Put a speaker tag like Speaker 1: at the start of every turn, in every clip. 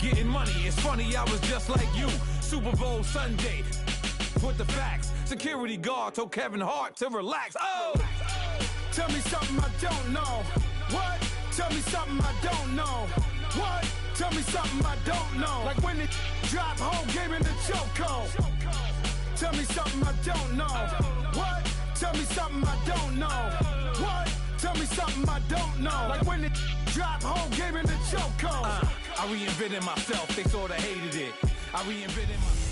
Speaker 1: getting money. It's funny, I was just like you. Super Bowl Sunday. With the facts. Security guard told Kevin Hart to relax. Oh! Tell me something I don't know. What? Tell me something I don't know. What? Tell me something I don't know. Like when it drop home, game in the chokehold. Tell me something I don't know. What? Tell me something I don't know. What? Tell me something I don't know. Like when it drop home, game in the chokehold. I reinvented myself. They sorta hated it. I reinvented myself.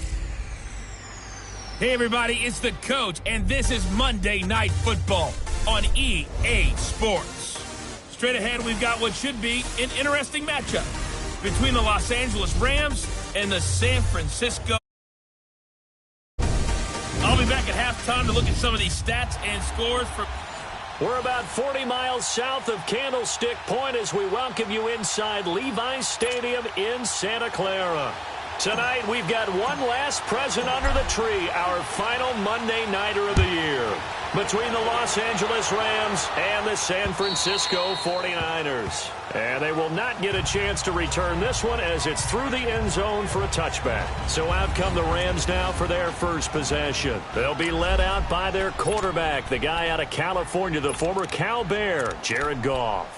Speaker 2: Hey everybody, it's the Coach, and this is Monday Night Football on EA Sports. Straight ahead, we've got what should be an interesting matchup between the Los Angeles Rams and the San Francisco. I'll be back at halftime to look at some of these stats and scores for...
Speaker 3: We're about 40 miles south of Candlestick Point as we welcome you inside Levi's Stadium in Santa Clara. Tonight, we've got one last present under the tree, our final Monday Nighter of the year, between the Los Angeles Rams and the San Francisco 49ers. And they will not get a chance to return this one as it's through the end zone for a touchback. So out come the Rams now for their first possession. They'll be led out by their quarterback, the guy out of California, the former Cal Bear, Jared Goff.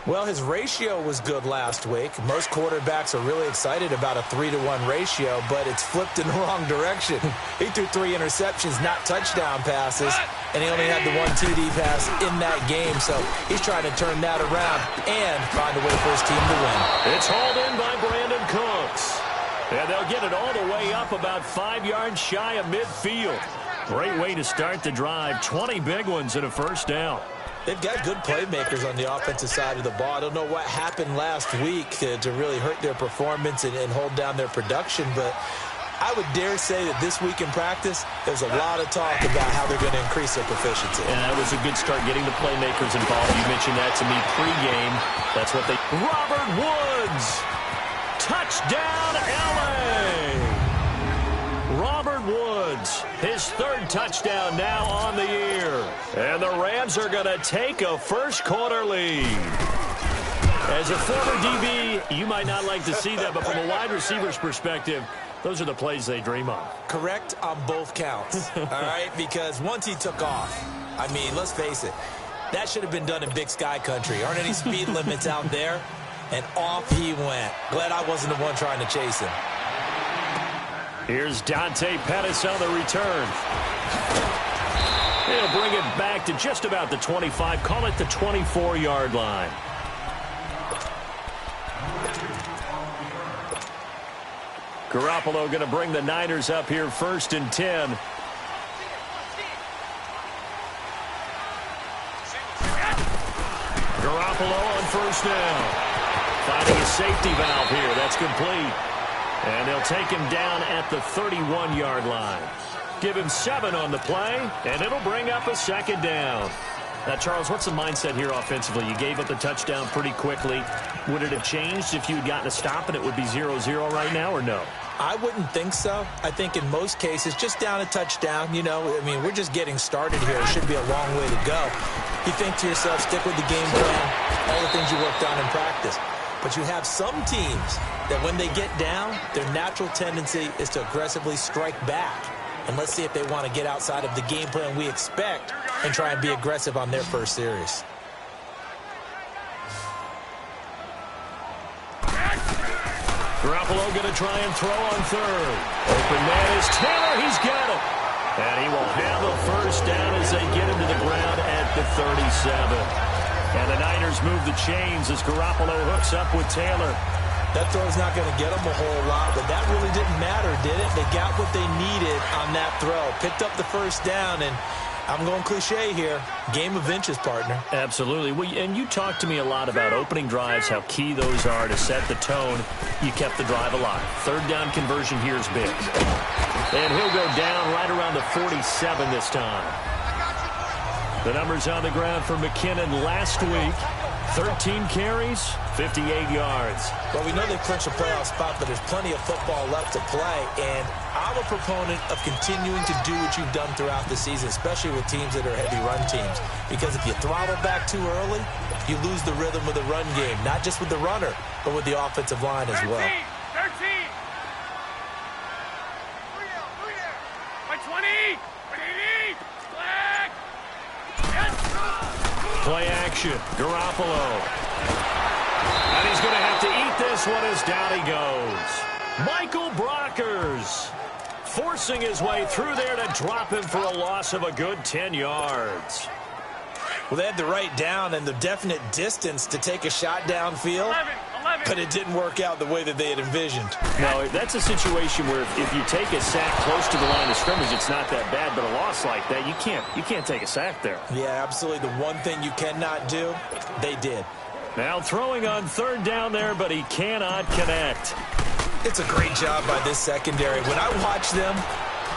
Speaker 4: Well, his ratio was good last week. Most quarterbacks are really excited about a 3-to-1 ratio, but it's flipped in the wrong direction. He threw 3 interceptions, not touchdown passes, and he only had the 1 TD pass in that game. So he's trying to turn that around and find a way for his team to win.
Speaker 3: It's hauled in by Brandon Cooks. And they'll get it all the way up about 5 yards shy of midfield. Great way to start the drive. 20 big ones and a first down.
Speaker 4: They've got good playmakers on the offensive side of the ball. I don't know what happened last week to really hurt their performance and hold down their production, but I would dare say that this week in practice, there's a lot of talk about how they're going to increase their proficiency.
Speaker 3: And that was a good start getting the playmakers involved. You mentioned that to me pregame. That's what they... Robert Woods! Touchdown, L.A.! Robert Woods, his third touchdown now on the year. And the Rams are going to take a first-quarter lead. As a former DB, you might not like to see that, but from a wide receiver's perspective, those are the plays they dream of.
Speaker 4: Correct on both counts, all right? Because once he took off, I mean, let's face it, that should have been done in Big Sky Country. Aren't any speed limits out there? And off he went. Glad I wasn't the one trying to chase him.
Speaker 3: Here's Dante Pettis on the return. He'll bring it back to just about the 25. Call it the 24-yard line. Garoppolo going to bring the Niners up here 1st and 10. Garoppolo on first down. Finding a safety valve here. That's complete. And they'll take him down at the 31-yard line. Give him 7 on the play, and it'll bring up a second down. Now, Charles, what's the mindset here offensively? You gave up the touchdown pretty quickly. Would it have changed if you had gotten a stop and it would be 0-0 right now, or no?
Speaker 4: I wouldn't think so. I think in most cases, just down a touchdown, you know, I mean, we're just getting started here. It should be a long way to go. You think to yourself, stick with the game plan, all the things you worked on in practice. But you have some teams that when they get down, their natural tendency is to aggressively strike back. And let's see if they want to get outside of the game plan we expect and try and be aggressive on their first series.
Speaker 3: Garoppolo going to try and throw on third. Open man is Taylor. He's got it. And he will have a first down as they get him to the ground at the 37. And the Niners move the chains as Garoppolo hooks up with Taylor.
Speaker 4: That throw's not going to get them a whole lot, but that really didn't matter, did it? They got what they needed on that throw. Picked up the first down, and I'm going cliche here. Game of inches, partner.
Speaker 3: Absolutely. Well, and you talked to me a lot about opening drives, how key those are to set the tone. You kept the drive alive. Third down conversion here is big. And he'll go down right around the 47 this time. The numbers on the ground for McKinnon last week. 13 carries, 58 yards.
Speaker 4: Well, we know they've clinched a playoff spot, but there's plenty of football left to play. And I'm a proponent of continuing to do what you've done throughout the season, especially with teams that are heavy run teams. Because if you throttle back too early, you lose the rhythm of the run game, not just with the runner, but with the offensive line as well.
Speaker 3: Play action. Garoppolo. And he's going to have to eat this one as down he goes. Michael Brockers forcing his way through there to drop him for a loss of a good 10 yards.
Speaker 4: Well, they had the right down and the definite distance to take a shot downfield, but it didn't work out the way that they had envisioned.
Speaker 3: No, that's a situation where if you take a sack close to the line of scrimmage, it's not that bad, but a loss like that, you can't take a sack there.
Speaker 4: Yeah, absolutely. The one thing you cannot do, they did.
Speaker 3: Now throwing on third down there, but he cannot connect.
Speaker 4: It's a great job by this secondary. When I watch them,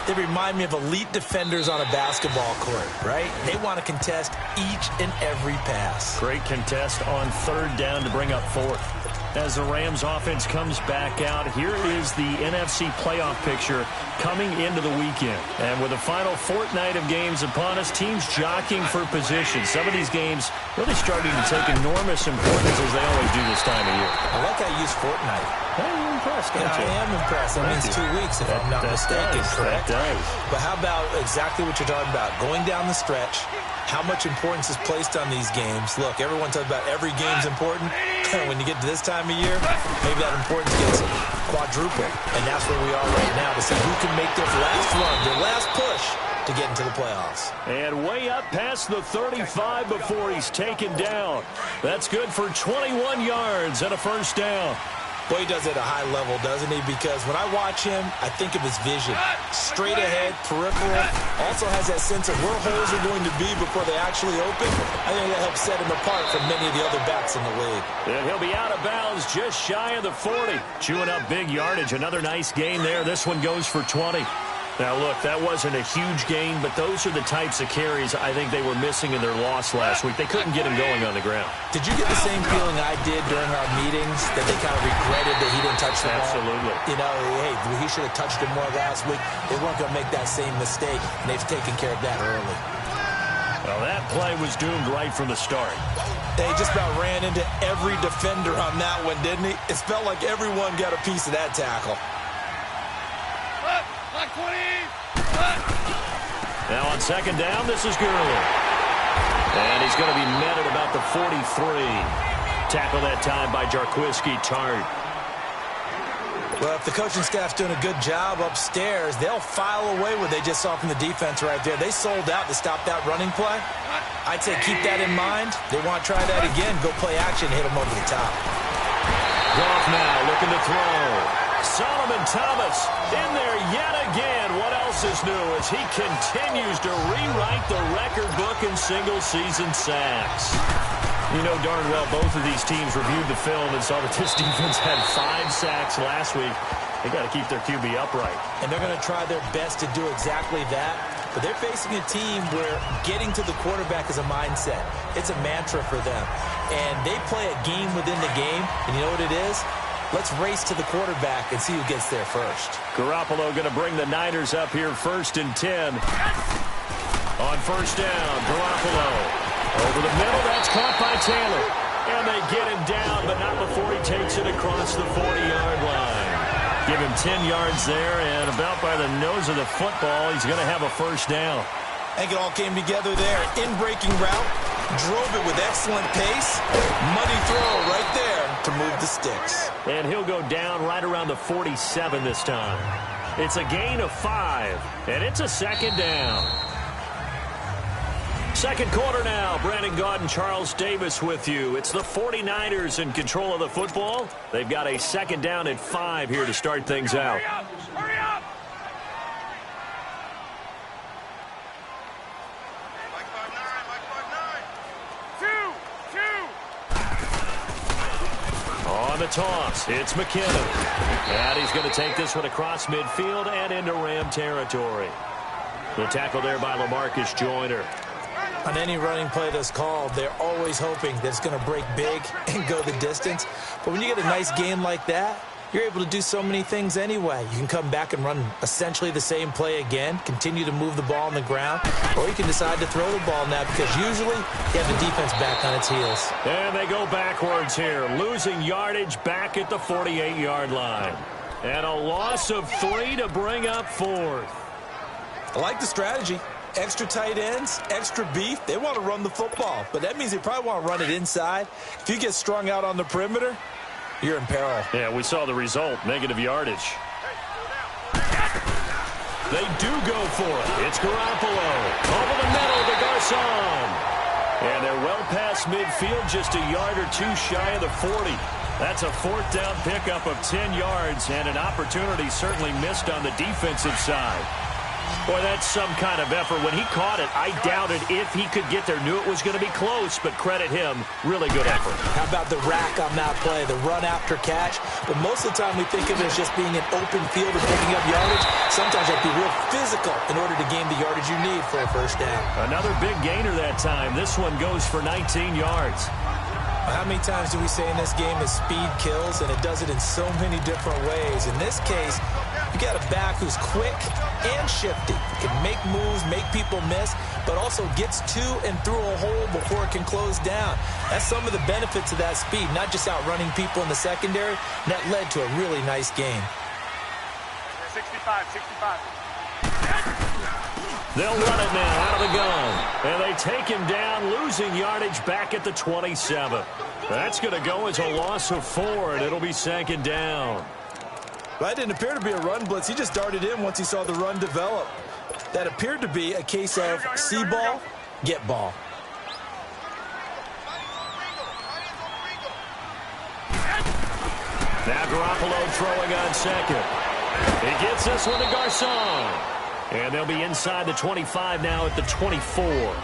Speaker 4: they remind me of elite defenders on a basketball court, right? They want to contest each and every pass.
Speaker 3: Great contest on third down to bring up fourth. As the Rams offense comes back out, here is the NFC playoff picture coming into the weekend. And with the final fortnight of games upon us, teams jockeying for position. Some of these games really starting to take enormous importance as they always do this time of year.
Speaker 4: I like how you use fortnight.
Speaker 3: Hey, you're impressed, don't you?
Speaker 4: I am impressed. That means 2 weeks, if I'm not mistaken, correct?
Speaker 3: That does.
Speaker 4: But how about exactly what you're talking about? Going down the stretch, how much importance is placed on these games? Look, everyone talks about every game's important. When you get to this time of year, maybe that importance gets quadrupled. And that's where we are right now to see who can make their last run, their last push to get into the playoffs.
Speaker 3: And way up past the 35 before he's taken down. That's good for 21 yards and a first down.
Speaker 4: Boy, he does it at a high level, doesn't he? Because when I watch him, I think of his vision. Straight ahead, peripheral. Also has that sense of where holes are going to be before they actually open. I think that helps set him apart from many of the other backs in the league.
Speaker 3: And he'll be out of bounds just shy of the 40. Chewing up big yardage. Another nice gain there. This one goes for 20. Now, look, that wasn't a huge gain, but those are the types of carries I think they were missing in their loss last week. They couldn't get him going on the ground.
Speaker 4: Did you get the same feeling I did during our meetings, that they kind of regretted that he didn't touch the ball?
Speaker 3: Absolutely.
Speaker 4: You know, hey, he should have touched it more last week. They weren't going to make that same mistake, and they've taken care of that early.
Speaker 3: Well, that play was doomed right from the start.
Speaker 4: They just about ran into every defender on that one, didn't he? It felt like everyone got a piece of that tackle.
Speaker 3: Now on second down, this is Gurley. And he's going to be met at about the 43. Tackle that time by Jarquiski Tart.
Speaker 4: Well, if the coaching staff's doing a good job upstairs, they'll file away what they just saw from the defense right there. They sold out to stop that running play. I'd say keep that in mind. They want to try that again. Go play action, hit them over the top.
Speaker 3: Goff now looking to throw. Solomon Thomas in there yet again. What else is new as he continues to rewrite the record book in single-season sacks. You know darn well both of these teams reviewed the film and saw that this defense had 5 sacks last week. They got to keep their QB upright.
Speaker 4: And they're going to try their best to do exactly that. But they're facing a team where getting to the quarterback is a mindset. It's a mantra for them. And they play a game within the game. And you know what it is? Let's race to the quarterback and see who gets there first.
Speaker 3: Garoppolo going to bring the Niners up here 1st and 10. On first down, Garoppolo. Over the middle, that's caught by Taylor. And they get him down, but not before he takes it across the 40-yard line. Give him 10 yards there, and about by the nose of the football, he's going to have a first down.
Speaker 4: I think it all came together there. In-breaking route, drove it with excellent pace. Money throw right there to move the sticks.
Speaker 3: And he'll go down right around the 47 this time. It's a gain of 5, and it's a second down. Second quarter now. Brandon Gaudin, Charles Davis with you. It's the 49ers in control of the football. They've got a second down at 5 here to start things out.
Speaker 1: Hurry up!
Speaker 3: On the toss, it's McKinnon. And he's going to take this one across midfield and into Ram territory. The tackle there by LaMarcus Joyner.
Speaker 4: On any running play that's called, they're always hoping that it's going to break big and go the distance. But when you get a nice game like that, you're able to do so many things anyway. You can come back and run essentially the same play again, continue to move the ball on the ground, or you can decide to throw the ball now because usually you have the defense back on its heels.
Speaker 3: And they go backwards here, losing yardage back at the 48-yard line. And a loss of 3 to bring up 4th.
Speaker 4: I like the strategy. Extra tight ends, extra beef, they want to run the football. But that means they probably want to run it inside. If you get strung out on the perimeter, you're in peril.
Speaker 3: Yeah, we saw the result, negative yardage. They do go for it. It's Garoppolo. Over the middle to Garcon. And they're well past midfield, just a yard or two shy of the 40. That's a fourth down pickup of 10 yards, and an opportunity certainly missed on the defensive side. Boy, that's some kind of effort. When he caught it, I doubted if he could get there. Knew it was going to be close, but credit him. Really good effort.
Speaker 4: How about the rack on that play, the run after catch? But most of the time we think of it as just being an open field and picking up yardage. Sometimes you have to be real physical in order to gain the yardage you need for a first down.
Speaker 3: Another big gainer that time. This one goes for 19 yards.
Speaker 4: How many times do we say in this game that speed kills, and it does it in so many different ways? In this case, you got a back who's quick and shifty, can make moves, make people miss, but also gets to and through a hole before it can close down. That's some of the benefits of that speed, not just outrunning people in the secondary. And that led to a really nice game.
Speaker 5: 65.
Speaker 3: They'll run it now out of the gun. And they take him down, losing yardage back at the 27. That's going to go as a loss of 4, and it'll be second down.
Speaker 4: That didn't appear to be a run blitz. He just darted in once he saw the run develop. That appeared to be a case of see ball, get ball.
Speaker 3: Now Garoppolo throwing on second. He gets this one to Garcon. And they'll be inside the 25 now at the 24.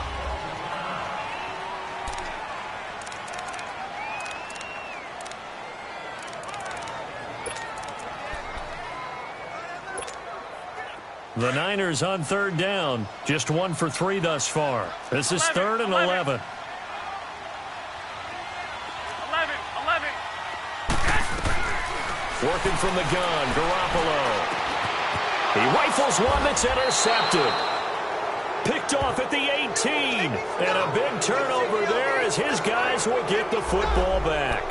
Speaker 3: The Niners on third down. Just 1 for 3 thus far. This is 3rd and 11.
Speaker 5: 11.
Speaker 3: Working from the gun, Garoppolo. He rifles one that's intercepted. Picked off at the 18. And a big turnover there as his guys will get the football back.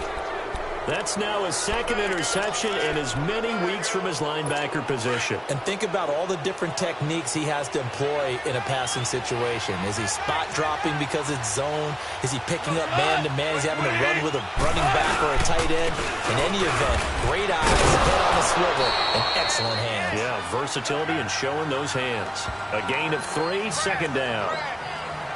Speaker 3: That's now his second interception in as many weeks from his linebacker position.
Speaker 4: And think about all the different techniques he has to employ in a passing situation. Is he spot dropping because it's zone? Is he picking up man-to-man? He's having to run with a running back or a tight end. In any event, great eyes, head on a swivel, and excellent hands.
Speaker 3: Yeah, versatility and showing those hands. A gain of 3, second down.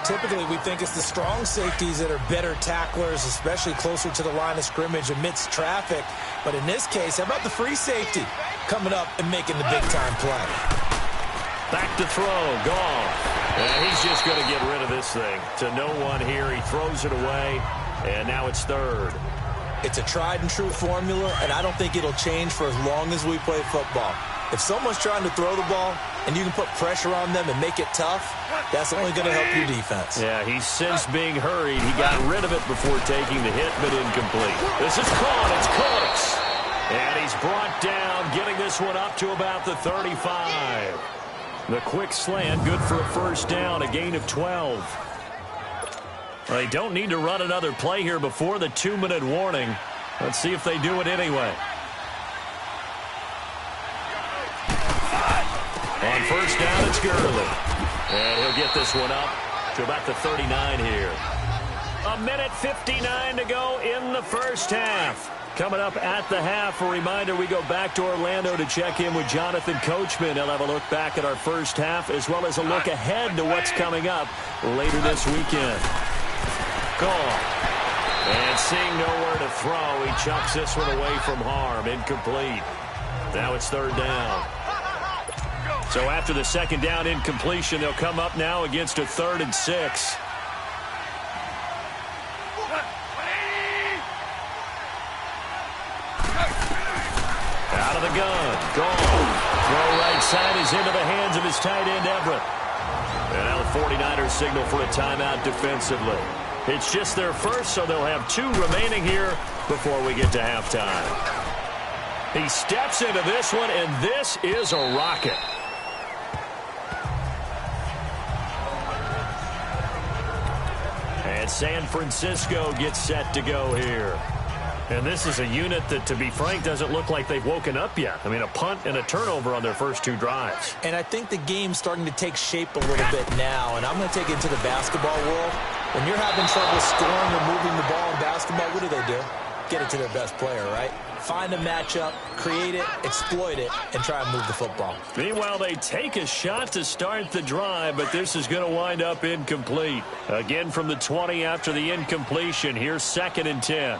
Speaker 4: Typically, we think it's the strong safeties that are better tacklers, especially closer to the line of scrimmage amidst traffic. But in this case, how about the free safety coming up and making the big-time play?
Speaker 3: Back to throw, Goff. And he's just going to get rid of this thing. To no one here, he throws it away, and now it's 3rd.
Speaker 4: It's a tried-and-true formula, and I don't think it'll change for as long as we play football. If someone's trying to throw the ball and you can put pressure on them and make it tough, that's only going to help your defense.
Speaker 3: Yeah, he's since being hurried. He got rid of it before taking the hit, but incomplete. This is caught. It's Cooks. And he's brought down, getting this one up to about the 35. The quick slant, good for a first down, a gain of 12. Well, they don't need to run another play here before the 2-minute warning. Let's see if they do it anyway. On first down, it's Gurley. And he'll get this one up to about the 39 here. 1:59 to go in the first half. Coming up at the half, a reminder, we go back to Orlando to check in with Jonathan Coachman. He'll have a look back at our first half as well as a look ahead to what's coming up later this weekend. Goff. And seeing nowhere to throw, he chucks this one away from harm. Incomplete. Now it's 3rd down. So after the second down incompletion, they'll come up now against a 3rd and 6. Out of the gun. Gone. Throw right side is into the hands of his tight end, Everett. And now the 49ers signal for a timeout defensively. It's just their first, so they'll have 2 remaining here before we get to halftime. He steps into this one, and this is a rocket. And San Francisco gets set to go here. And this is a unit that, to be frank, doesn't look like they've woken up yet. I mean, a punt and a turnover on their first 2 drives.
Speaker 4: And I think the game's starting to take shape a little bit now. And I'm going to take it into the basketball world. When you're having trouble scoring or moving the ball in basketball, what do? Get it to their best player, right? Find a matchup, create it, exploit it, and try and move the football.
Speaker 3: Meanwhile, they take a shot to start the drive, but this is going to wind up incomplete. Again from the 20 after the incompletion. Here's 2nd and 10.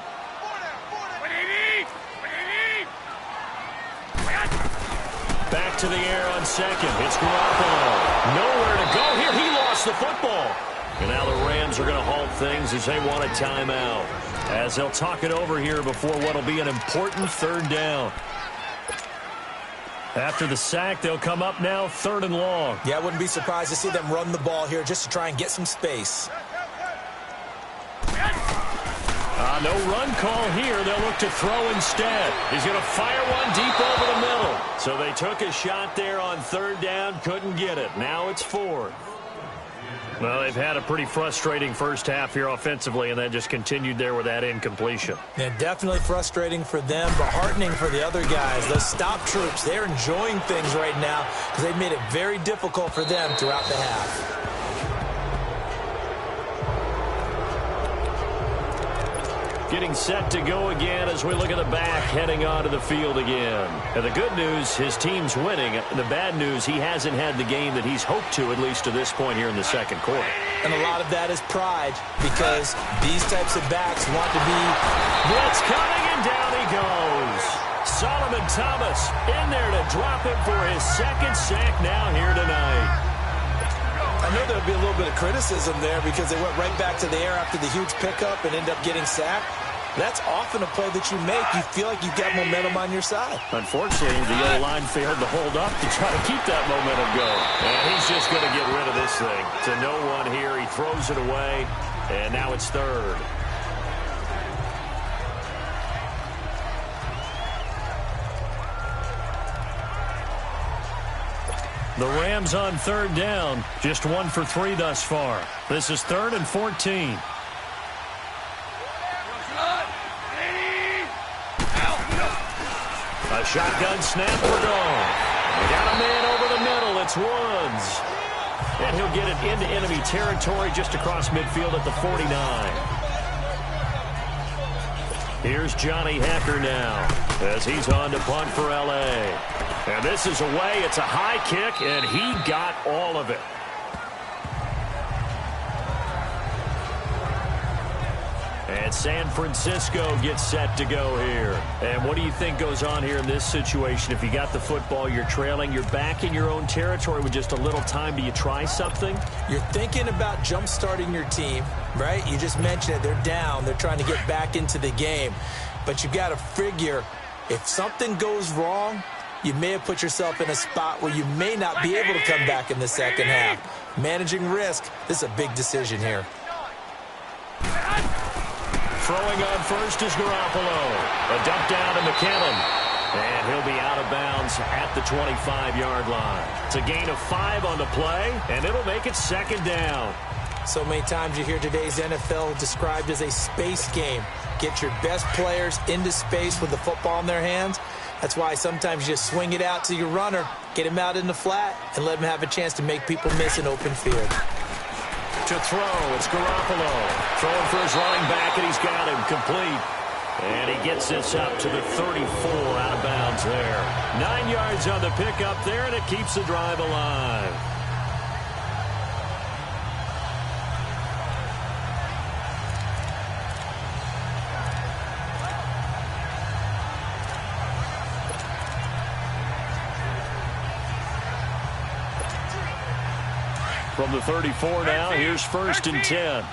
Speaker 3: Back to the air on 2nd. It's Garoppolo. Nowhere to go here. He lost the football. And now the Rams are going to halt things as they want a timeout, as they'll talk it over here before what will be an important 3rd down. After the sack, they'll come up now 3rd and long.
Speaker 4: Yeah, I wouldn't be surprised to see them run the ball here just to try and get some space.
Speaker 3: No run call here. They'll look to throw instead. He's going to fire one deep over the middle. So they took a shot there on 3rd down, couldn't get it. Now it's 4th. Well, they've had a pretty frustrating first half here offensively, and then just continued there with that incompletion.
Speaker 4: Yeah, definitely frustrating for them, but heartening for the other guys. Those stop troops, they're enjoying things right now because they've made it very difficult for them throughout the half.
Speaker 3: Getting set to go again as we look at the back, heading onto the field again. And the good news, his team's winning. The bad news, he hasn't had the game that he's hoped to, at least to this point here in the 2nd quarter.
Speaker 4: And a lot of that is pride, because these types of backs want to be...
Speaker 3: Blitz coming, and down he goes. Solomon Thomas in there to drop it for his 2nd sack now here tonight.
Speaker 4: I know there'll be a little bit of criticism there because they went right back to the air after the huge pickup and end up getting sacked. That's often a play that you make. You feel like you've got momentum on your side.
Speaker 3: Unfortunately, the O-line failed to hold up to try to keep that momentum going. And he's just going to get rid of this thing. To no one here. He throws it away, and now it's 3rd. The Rams on 3rd down, just 1 for 3 thus far. This is 3rd and 14. A shotgun snap, we're gone. Got a man over the middle, it's Woods. And he'll get it into enemy territory just across midfield at the 49. Here's Johnny Hacker now as he's on to punt for L.A. And this is away. It's a high kick, and he got all of it. And San Francisco gets set to go here. And what do you think goes on here in this situation? If you got the football, you're trailing, you're back in your own territory with just a little time. Do you try something?
Speaker 4: You're thinking about jump-starting your team, right? You just mentioned it. They're down. They're trying to get back into the game. But you got to figure, if something goes wrong, you may have put yourself in a spot where you may not be able to come back in the 2nd half. Managing risk, this is a big decision here.
Speaker 3: Throwing on first is Garoppolo. A dump down to McKinnon. And he'll be out of bounds at the 25-yard line. It's a gain of 5 on the play, and it'll make it 2nd down.
Speaker 4: So many times you hear today's NFL described as a space game. Get your best players into space with the football in their hands. That's why sometimes you just swing it out to your runner, get him out in the flat, and let him have a chance to make people miss an open field.
Speaker 3: To throw, it's Garoppolo. Throwing for his running back, and he's got him complete. And he gets this up to the 34, out of bounds there. 9 yards on the pickup there, and it keeps the drive alive. From the 34 now, here's 1st and 10.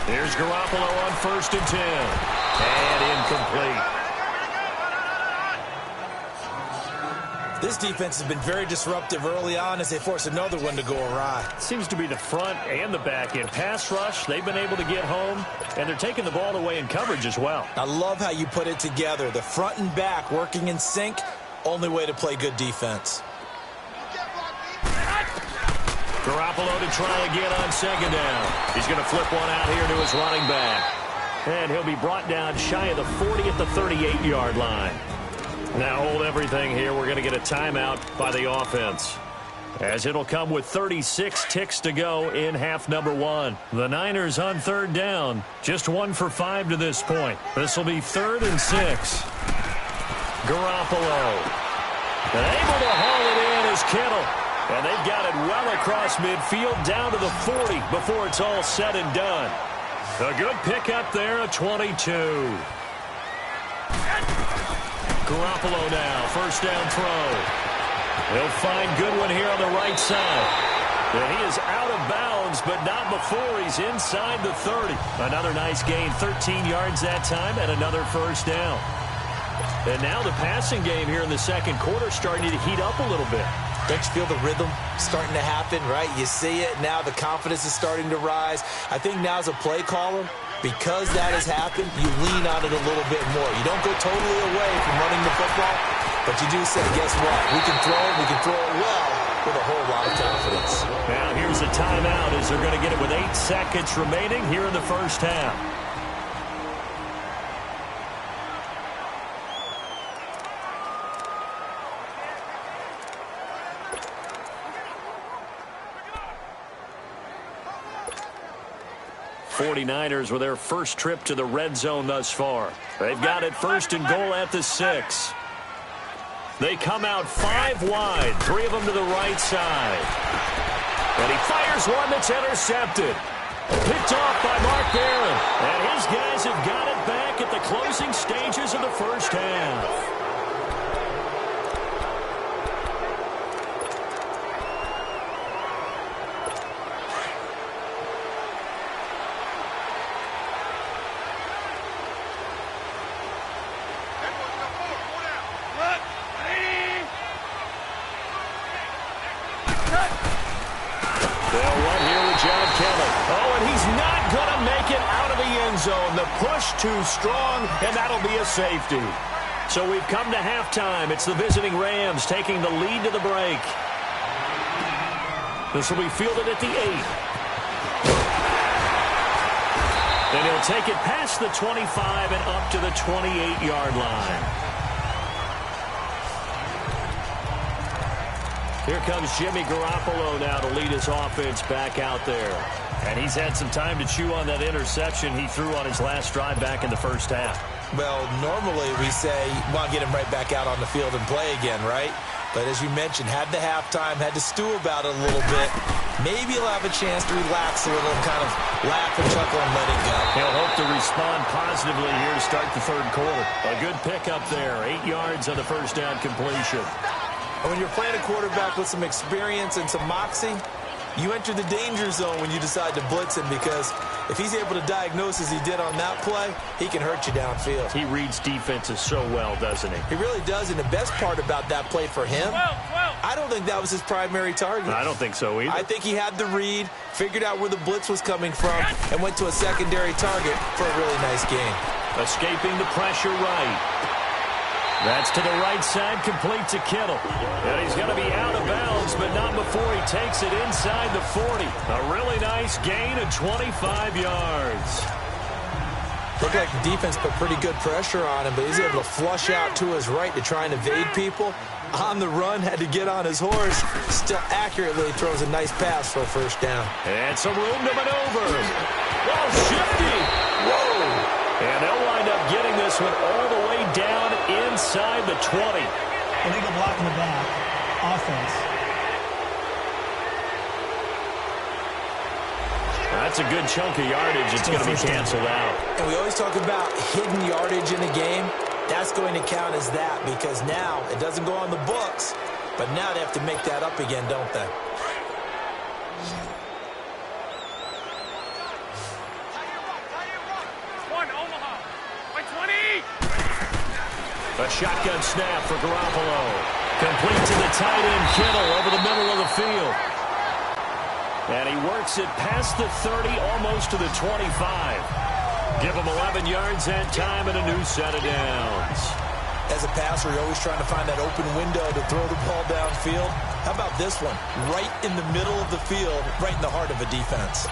Speaker 3: Here's Garoppolo on 1st and 10. And incomplete.
Speaker 4: This defense has been very disruptive early on as they force another one to go awry.
Speaker 3: Seems to be the front and the back end. Pass rush, they've been able to get home, and they're taking the ball away in coverage as well.
Speaker 4: I love how you put it together. The front and back working in sync, only way to play good defense.
Speaker 3: Garoppolo to try again on second down. He's going to flip one out here to his running back. And he'll be brought down shy of the 40 at the 38-yard line. Now hold everything here. We're going to get a timeout by the offense, as it'll come with 36 ticks to go in half number one. The Niners on third down, just 1 for 5 to this point. This will be 3rd and 6. Garoppolo, and able to haul it in is Kittle. And they've got it well across midfield down to the 40 before it's all said and done. A good pickup there, a 22. Garoppolo now, first down throw. He'll find Goodwin here on the right side. And he is out of bounds, but not before he's inside the 30. Another nice gain, 13 yards that time, and another first down. And now the passing game here in the second quarter starting to heat up a little bit.
Speaker 4: Don't you feel the rhythm starting to happen, right? You see it. Now the confidence is starting to rise. I think now as a play caller, because that has happened, you lean on it a little bit more. You don't go totally away from running the football, but you do say, guess what? We can throw it. We can throw it well with a whole lot of confidence.
Speaker 3: Now here's a timeout as they're going to get it with 8 seconds remaining here in the first half. '49ers with their first trip to the red zone thus far. They've got it 1st and goal at the 6. They come out 5 wide, 3 of them to the right side. And he fires one that's intercepted. Picked off by Mark Barron. And his guys have got it back at the closing stages of the first half. Zone. The push too strong, and that'll be a safety. So we've come to halftime. It's the visiting Rams taking the lead to the break. This will be fielded at the 8. And he'll take it past the 25 and up to the 28-yard line. Here comes Jimmy Garoppolo now to lead his offense back out there. And he's had some time to chew on that interception he threw on his last drive back in the first half.
Speaker 4: Well, normally we say, well, get him right back out on the field and play again, right? But as you mentioned, had the halftime, had to stew about it a little bit. Maybe he'll have a chance to relax a little and kind of laugh and chuckle and let it go.
Speaker 3: He'll hope to respond positively here to start the third quarter. A good pickup there, 8 yards on the first down completion.
Speaker 4: And when you're playing a quarterback with some experience and some moxie, you enter the danger zone when you decide to blitz him, because if he's able to diagnose as he did on that play, he can hurt you downfield.
Speaker 3: He reads defenses so well, doesn't he?
Speaker 4: He really does, and the best part about that play for him, I don't think that was his primary target.
Speaker 3: I don't think so either.
Speaker 4: I think he had the read, figured out where the blitz was coming from, and went to a secondary target for a really nice gain.
Speaker 3: Escaping the pressure right. That's to the right side, complete to Kittle. And he's going to be out of bounds, but not before he takes it inside the 40. A really nice gain of 25 yards.
Speaker 4: Looked like the defense put pretty good pressure on him, but he's able to flush out to his right to try and evade people. On the run, had to get on his horse. Still accurately throws a nice pass for a first down.
Speaker 3: And some room to maneuver. Oh, shifty. Whoa. And they'll wind up getting this one all the way down inside the 20.
Speaker 5: Illegal block in the back. Offense.
Speaker 3: That's a good chunk of yardage. It's going to be canceled out.
Speaker 4: And we always talk about hidden yardage in a game. That's going to count as that, because now it doesn't go on the books, but now they have to make that up again, don't they?
Speaker 3: A shotgun snap for Garoppolo. Complete to the tight end, Kittle, over the middle of the field. And he works it past the 30, almost to the 25. Give him 11 yards that time and a new set of downs.
Speaker 4: As a passer, you're always trying to find that open window to throw the ball downfield. How about this one? Right in the middle of the field, right in the heart of a defense.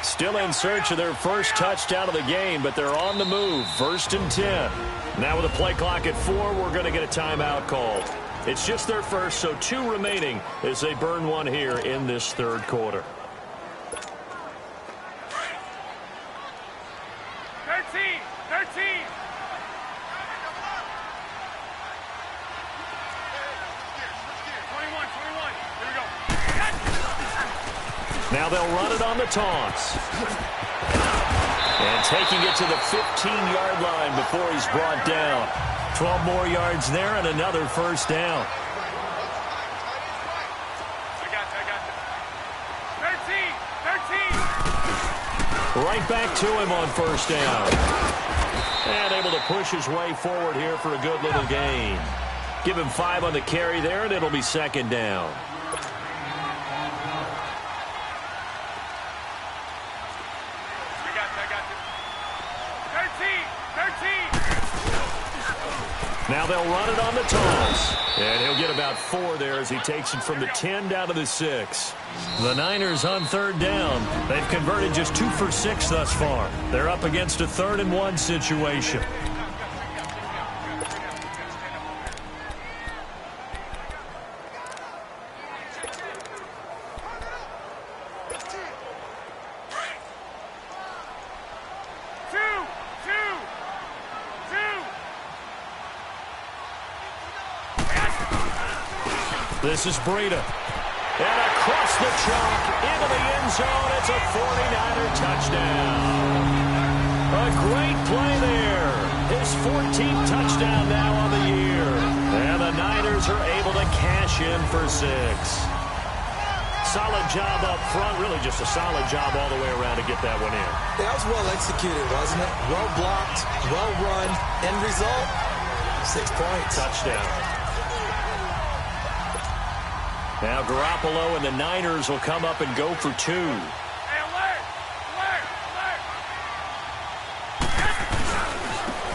Speaker 3: Still in search of their first touchdown of the game, but they're on the move. 1st and 10. Now with a play clock at 4, we're going to get a timeout called. It's just their first, so 2 remaining as they burn one here in this third quarter.
Speaker 2: 13.
Speaker 3: Now they'll run it on the toss. And taking it to the 15-yard line before he's brought down. 12 more yards there and another first down.
Speaker 2: I got you. 13.
Speaker 3: Right back to him on first down. And able to push his way forward here for a good little gain. Give him 5 on the carry there, and it'll be 2nd down. Now they'll run it on the toss. And he'll get about 4 there as he takes it from the 10 down to the 6. The Niners on 3rd down. They've converted just 2 for 6 thus far. They're up against a 3rd and 1 situation. This is Breida. And across the chalk into the end zone. It's a 49er touchdown. A great play there. His 14th touchdown now on the year. And the Niners are able to cash in for 6. Solid job up front. Really just a solid job all the way around to get that one in.
Speaker 4: That was well executed, wasn't it? Well blocked, well run. End result, 6 points.
Speaker 3: Touchdown. Now Garoppolo and the Niners will come up and go for 2.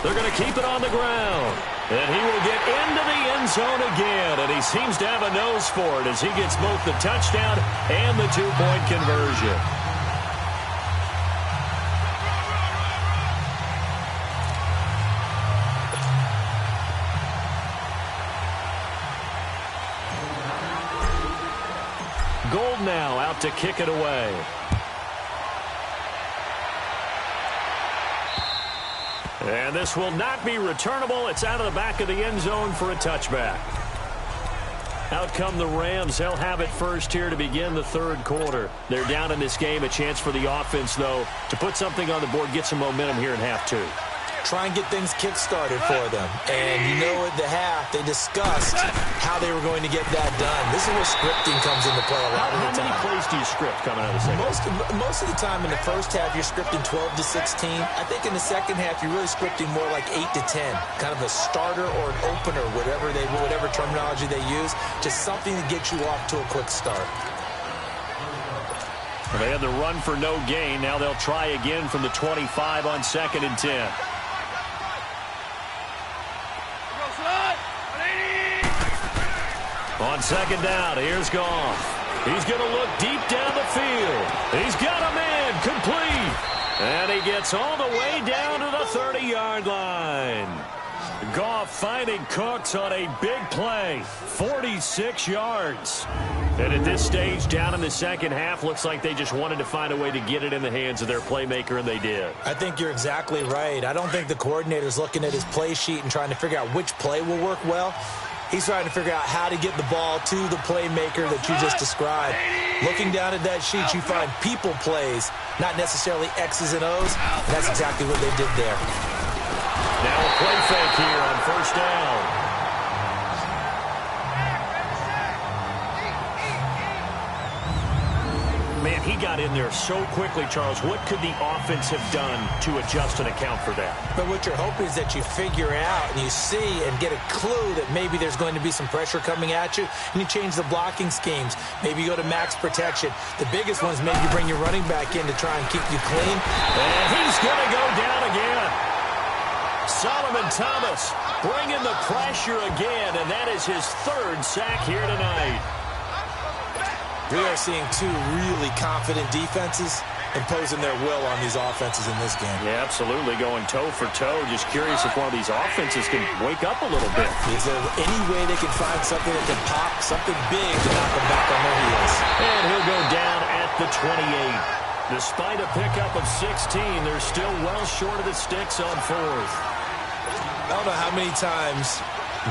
Speaker 3: They're going to keep it on the ground. And he will get into the end zone again. And he seems to have a nose for it as he gets both the touchdown and the 2-point conversion. Gold now out to kick it away. And this will not be returnable. It's out of the back of the end zone for a touchback. Out come the Rams. They'll have it first here to begin the 3rd quarter. They're down in this game. A chance for the offense, though, to put something on the board, get some momentum here in half 2.
Speaker 4: Try and get things kick-started for them. And you know at the half, they discussed how they were going to get that done. This is where scripting comes into play a lot of the time.
Speaker 3: How many plays do you script coming out of the second half?
Speaker 4: Most of the time in the first half, you're scripting 12 to 16. I think in the second half, you're really scripting more like 8 to 10. Kind of a starter or an opener, whatever terminology they use. Just something to get you off to a quick start.
Speaker 3: Well, they had the run for no gain. Now they'll try again from the 25 on 2nd and 10. On 2nd down, here's Goff. He's going to look deep down the field. He's got a man complete. And he gets all the way down to the 30-yard line. Goff finding Cooks on a big play. 46 yards. And at this stage, down in the second half, looks like they just wanted to find a way to get it in the hands of their playmaker, and they did.
Speaker 4: I think you're exactly right. I don't think the coordinator's looking at his play sheet and trying to figure out which play will work well. He's trying to figure out how to get the ball to the playmaker that you just described. Looking down at that sheet, you find people plays, not necessarily X's and O's. And that's exactly what they did there.
Speaker 3: Now a play fake here on 1st down. Man, he got in there so quickly, Charles. What could the offense have done to adjust and account for that?
Speaker 4: But what you're hoping is that you figure out and you see and get a clue that maybe there's going to be some pressure coming at you, and you change the blocking schemes. Maybe you go to max protection. The biggest one is maybe you bring your running back in to try and keep you clean.
Speaker 3: And he's going to go down again. Solomon Thomas bringing the pressure again, and that is his third sack here tonight.
Speaker 4: We are seeing two really confident defenses imposing their will on these offenses in this game.
Speaker 3: Yeah, absolutely, going toe for toe. Just curious if one of these offenses can wake up a little bit.
Speaker 4: Is there any way they can find something that can pop, something big to knock them back on their heels?
Speaker 3: And he'll go down at the 28. Despite a pickup of 16, they're still well short of the sticks on fourth.
Speaker 4: I don't know how many times,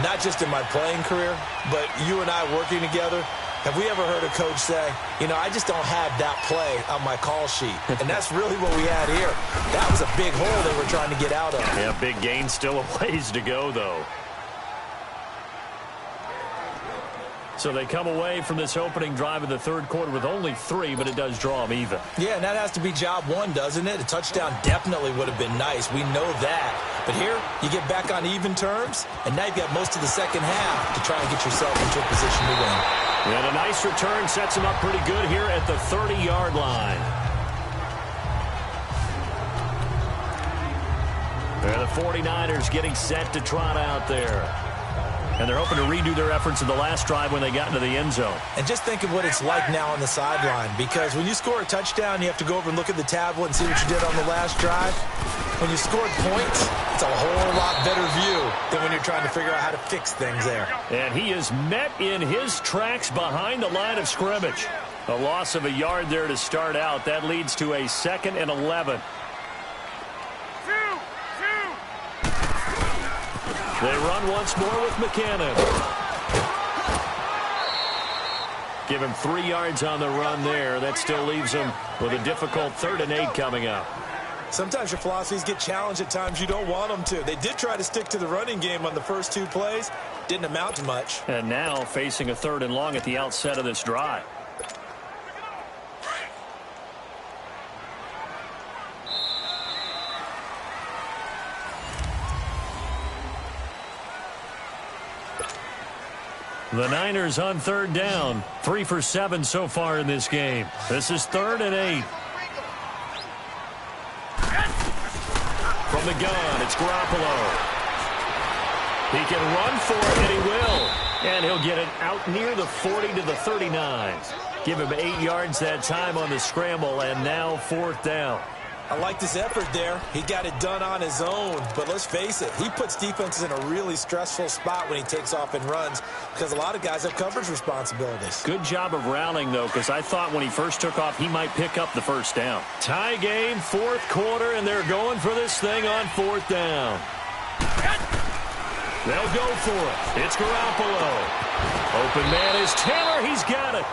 Speaker 4: not just in my playing career, but you and I working together, have we ever heard a coach say, you know, I just don't have that play on my call sheet? And that's really what we had here. That was a big hole they were trying to get out of.
Speaker 3: Yeah, big gain, still a ways to go, though. So they come away from this opening drive of the third quarter with only 3, but it does draw them even.
Speaker 4: Yeah, and that has to be job one, doesn't it? A touchdown definitely would have been nice. We know that. But here, you get back on even terms, and now you've got most of the second half to try and get yourself into a position to win.
Speaker 3: And a nice return sets him up pretty good here at the 30-yard line. And the 49ers getting set to trot out there. And they're hoping to redo their efforts in the last drive when they got into the end zone.
Speaker 4: And just think of what it's like now on the sideline, because when you score a touchdown, you have to go over and look at the tablet and see what you did on the last drive. When you scored points, it's a whole lot better view than when you're trying to figure out how to fix things there.
Speaker 3: And he is met in his tracks behind the line of scrimmage. A loss of a yard there to start out. That leads to a 2nd and 11. They run once more with McKinnon. Give him 3 yards on the run there. That still leaves him with a difficult 3rd and 8 coming up.
Speaker 4: Sometimes your philosophies get challenged at times you don't want them to. They did try to stick to the running game on the first 2 plays. Didn't amount to much.
Speaker 3: And now facing a 3rd and long at the outset of this drive. The Niners on 3rd down. 3 for 7 so far in this game. This is 3rd and 8. From the gun, it's Garoppolo. He can run for it, and he will. And he'll get it out near the 40 to the 39. Give him 8 yards that time on the scramble, and now 4th down.
Speaker 4: I like this effort there. He got it done on his own. But let's face it, he puts defenses in a really stressful spot when he takes off and runs, because a lot of guys have coverage responsibilities.
Speaker 3: Good job of rallying, though, because I thought when he first took off, he might pick up the 1st down. Tie game, 4th quarter, and they're going for this thing on 4th down. They'll go for it. It's Garoppolo. Open man is Taylor. He's got it.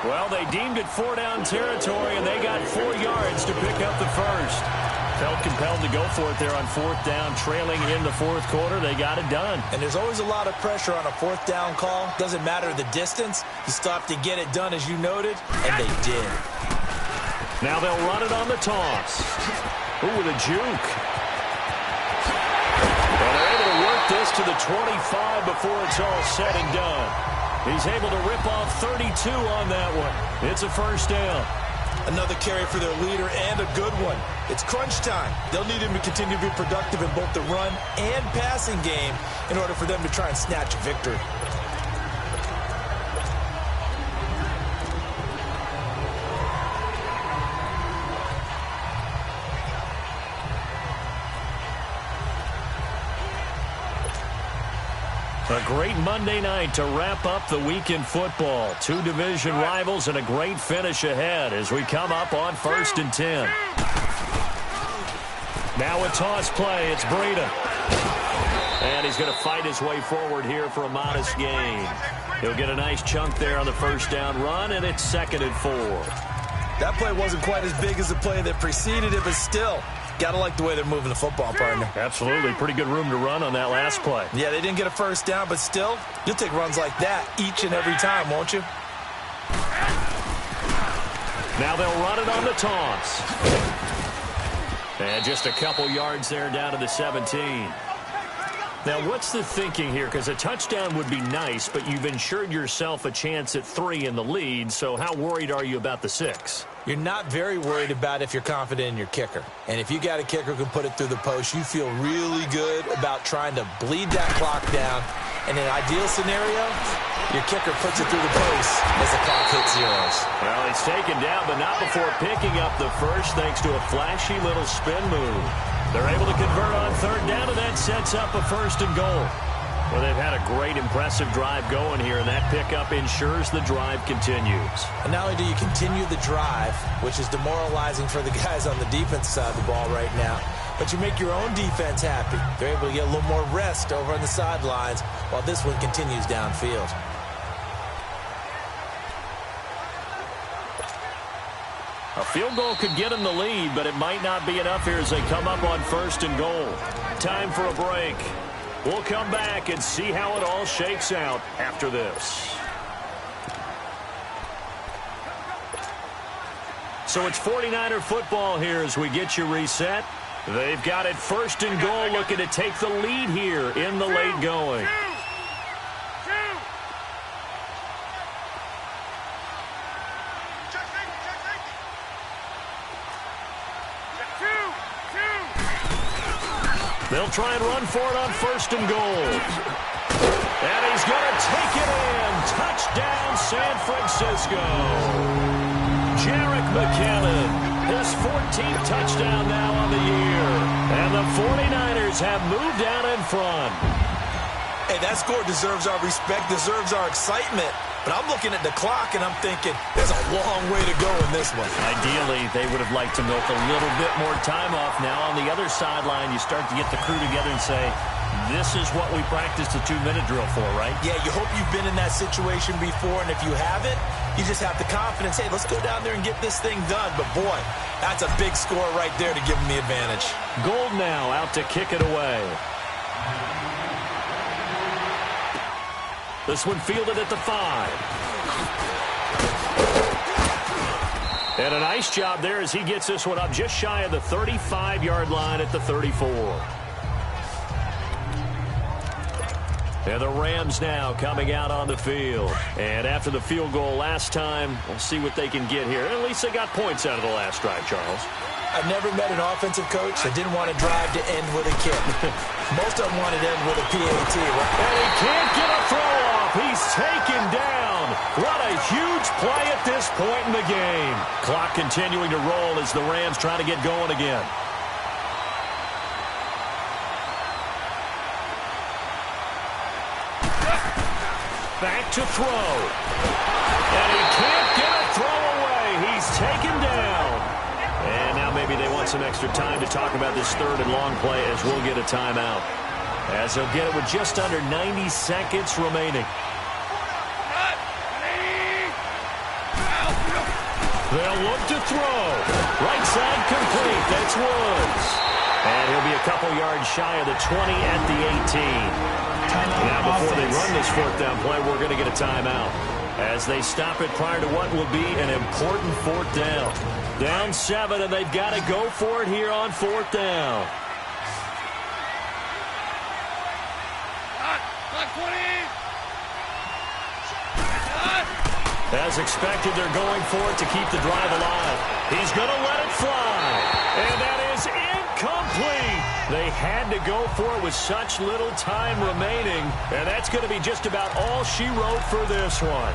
Speaker 3: Well, they deemed it 4-down territory, and they got 4 yards to pick up the 1st. Felt compelled to go for it there on 4th down, trailing in the 4th quarter. They got it done.
Speaker 4: And there's always a lot of pressure on a 4th down call. Doesn't matter the distance. You still have to get it done, as you noted, and they did.
Speaker 3: Now they'll run it on the toss. Ooh, with a juke. And they're able to work this to the 25 before it's all said and done. He's able to rip off 32 on that one. It's a 1st down.
Speaker 4: Another carry for their leader, and a good one. It's crunch time. They'll need him to continue to be productive in both the run and passing game in order for them to try and snatch a victory.
Speaker 3: A great Monday night to wrap up the week in football. 2 division rivals and a great finish ahead as we come up on 1st and 10. Now a toss play. It's Breida. And he's going to fight his way forward here for a modest gain. He'll get a nice chunk there on the 1st down run, and it's 2nd and 4.
Speaker 4: That play wasn't quite as big as the play that preceded it, but still, gotta like the way they're moving the football, partner.
Speaker 3: Absolutely. Pretty good room to run on that last play.
Speaker 4: Yeah, they didn't get a 1st down, but still, you'll take runs like that each and every time, won't you?
Speaker 3: Now they'll run it on the toss. And just a couple yards there down to the 17. Now, what's the thinking here? Because a touchdown would be nice, but you've ensured yourself a chance at 3 in the lead, so how worried are you about the 6?
Speaker 4: You're not very worried about if you're confident in your kicker. And if you got a kicker who can put it through the post, you feel really good about trying to bleed that clock down. In an ideal scenario, your kicker puts it through the post as the clock hits zeros.
Speaker 3: Well, it's taken down, but not before picking up the first thanks to a flashy little spin move. They're able to convert on third down, and that sets up a 1st and goal. Well, they've had a great, impressive drive going here, and that pickup ensures the drive continues.
Speaker 4: And not only do you continue the drive, which is demoralizing for the guys on the defense side of the ball right now, but you make your own defense happy. They're able to get a little more rest over on the sidelines while this one continues downfield.
Speaker 3: A field goal could get them the lead, but it might not be enough here as they come up on 1st and goal. Time for a break. We'll come back and see how it all shakes out after this. So it's 49er football here as we get you reset. They've got it 1st and goal, looking to take the lead here in the late going. They'll try and run for it on 1st and goal. And he's going to take it in. Touchdown, San Francisco. Jerick McKinnon, his 14th touchdown now on the year. And the 49ers have moved out in front.
Speaker 4: Hey, that score deserves our respect, deserves our excitement. But I'm looking at the clock, and I'm thinking there's a long way to go in this one.
Speaker 3: Ideally, they would have liked to milk a little bit more time off. Now, on the other sideline, you start to get the crew together and say, this is what we practiced the 2-minute drill for, right?
Speaker 4: Yeah, you hope you've been in that situation before, and if you haven't, you just have the confidence, hey, let's go down there and get this thing done. But, boy, that's a big score right there to give them the advantage.
Speaker 3: Gold now out to kick it away. This one fielded at the 5. And a nice job there as he gets this one up just shy of the 35-yard line at the 34. And the Rams now coming out on the field. And after the field goal last time, we'll see what they can get here. At least they got points out of the last drive, Charles.
Speaker 4: I've never met an offensive coach that didn't want to drive to end with a kick. Most of them wanted to end with a PAT.
Speaker 3: And he can't get a throw off. He's taken down. What a huge play at this point in the game. Clock continuing to roll as the Rams try to get going again. Back to throw. And he can't get a throw away. He's taken down. And now maybe they want some extra time to talk about this 3rd and long play as we'll get a timeout. As they'll get it with just under 90 seconds remaining. They'll look to throw. Right side complete. That's Woods. And he'll be a couple yards shy of the 20 at the 18. Now before they run this 4th down play, we're going to get a timeout. As they stop it prior to what will be an important 4th down. Down 7, and they've got to go for it here on 4th down. As expected, they're going for it to keep the drive alive. He's going to let it fly. And that is incomplete. They had to go for it with such little time remaining. And that's going to be just about all she wrote for this one.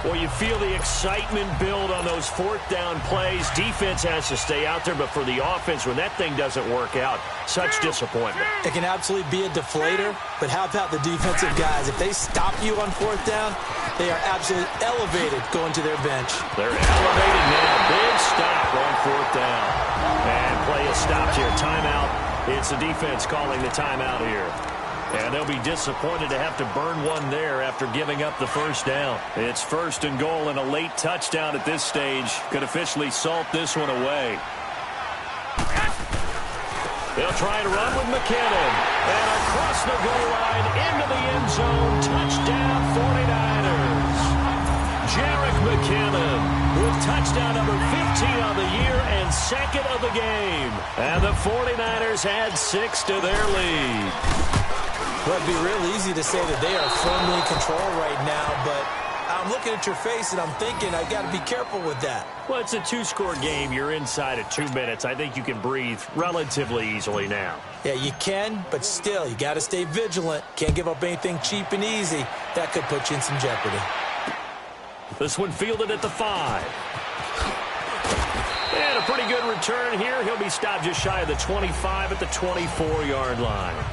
Speaker 3: Well, you feel the excitement build on those 4th down plays. Defense has to stay out there, but for the offense, when that thing doesn't work out, such disappointment.
Speaker 4: It can absolutely be a deflator, but how about the defensive guys? If they stop you on 4th down, they are absolutely elevated going to their bench.
Speaker 3: They're elevated now. Big stop on 4th down. And play is stopped here. Timeout. It's the defense calling the timeout here. And they'll be disappointed to have to burn one there after giving up the 1st down. It's 1st and goal, and a late touchdown at this stage could officially salt this one away. They'll try to run with McKinnon. And across the goal line into the end zone. Touchdown 49ers. Jerick McKinnon with touchdown number 15 on the year and second of the game. And the 49ers add 6 to their lead.
Speaker 4: Well, it'd be real easy to say that they are firmly in control right now, but I'm looking at your face and I'm thinking I got to be careful with that.
Speaker 3: Well, it's a 2-score game. You're inside at 2 minutes. I think you can breathe relatively easily now.
Speaker 4: Yeah, you can, but still, you got to stay vigilant. Can't give up anything cheap and easy. That could put you in some jeopardy.
Speaker 3: This one fielded at the 5. And a pretty good return here. He'll be stopped just shy of the 25 at the 24-yard line.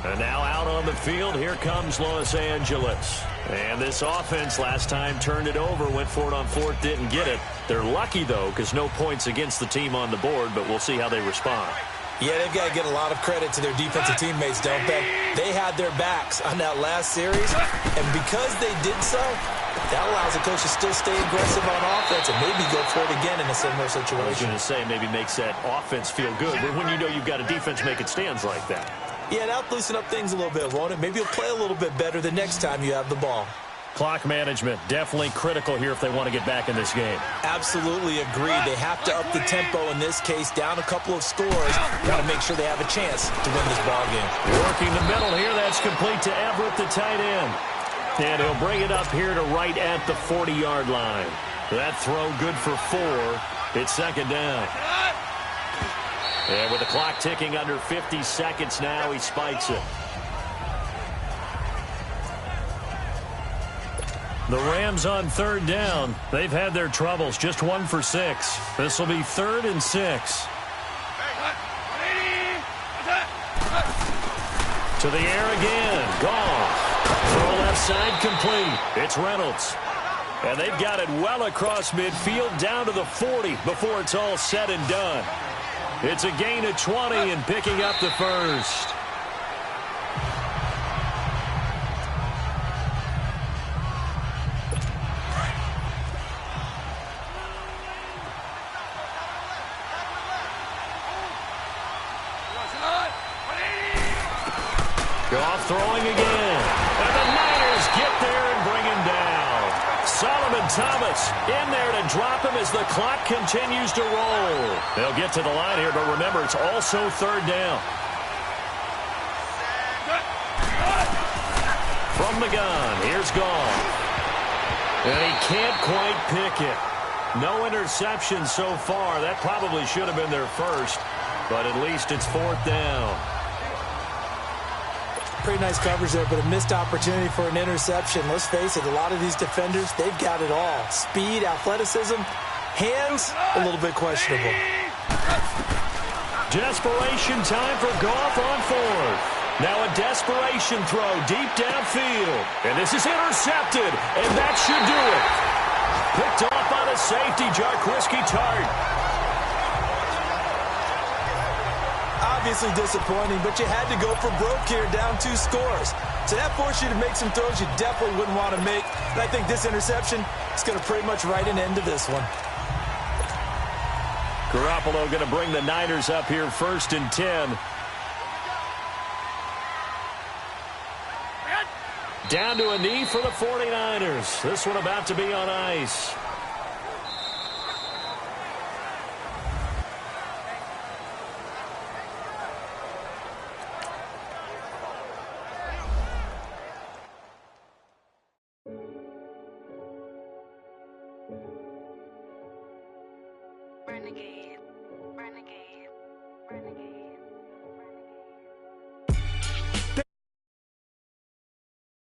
Speaker 3: And now out on the field, here comes Los Angeles. And this offense last time turned it over, went for it on 4th, didn't get it. They're lucky, though, because no points against the team on the board, but we'll see how they respond.
Speaker 4: Yeah, they've got to get a lot of credit to their defensive teammates, don't they? They had their backs on that last series, and because they did so, that allows the coach to still stay aggressive on offense and maybe go for it again in a similar situation.
Speaker 3: I was going to say, maybe makes that offense feel good, but when you know you've got a defense making stands like that.
Speaker 4: Yeah, that'll loosen up things a little bit, won't it? Maybe you'll play a little bit better the next time you have the ball.
Speaker 3: Clock management, definitely critical here if they want to get back in this game.
Speaker 4: Absolutely agreed. They have to up the tempo in this case, down a couple of scores. Got to make sure they have a chance to win this ball game.
Speaker 3: Working the middle here, that's complete to Everett, the tight end. And he'll bring it up here to right at the 40-yard line. That throw good for 4. It's second down. And with the clock ticking under 50 seconds now, he spikes it. The Rams on 3rd down. They've had their troubles. Just 1 for 6. This will be 3rd and 6. To the air again. Gone. Throw left side complete. It's Reynolds. And they've got it well across midfield down to the 40 before it's all said and done. It's a gain of 20 and picking up the first. Goff throwing again. And the Niners get there and bring him down. Solomon Thomas in there to drop him as the clock continues to roll. They'll get to the line here, but remember, it's also 3rd down. From the gun, here's Goff. And he can't quite pick it. No interception so far. That probably should have been their first, but at least it's 4th down.
Speaker 4: Pretty nice coverage there, but a missed opportunity for an interception. Let's face it, a lot of these defenders, they've got it all. Speed, athleticism, hands, a little bit questionable.
Speaker 3: Desperation time for Goff on 4th. Now a desperation throw deep downfield. And this is intercepted, and that should do it. Picked off by the safety, Jarquiski Tart.
Speaker 4: Obviously disappointing, but you had to go for broke here, down 2 scores. So that forced you to make some throws you definitely wouldn't want to make. And I think this interception is going to pretty much write an end to this one.
Speaker 3: Garoppolo going to bring the Niners up here 1st and 10. Down to a knee for the 49ers. This one about to be on ice.
Speaker 6: Renegade.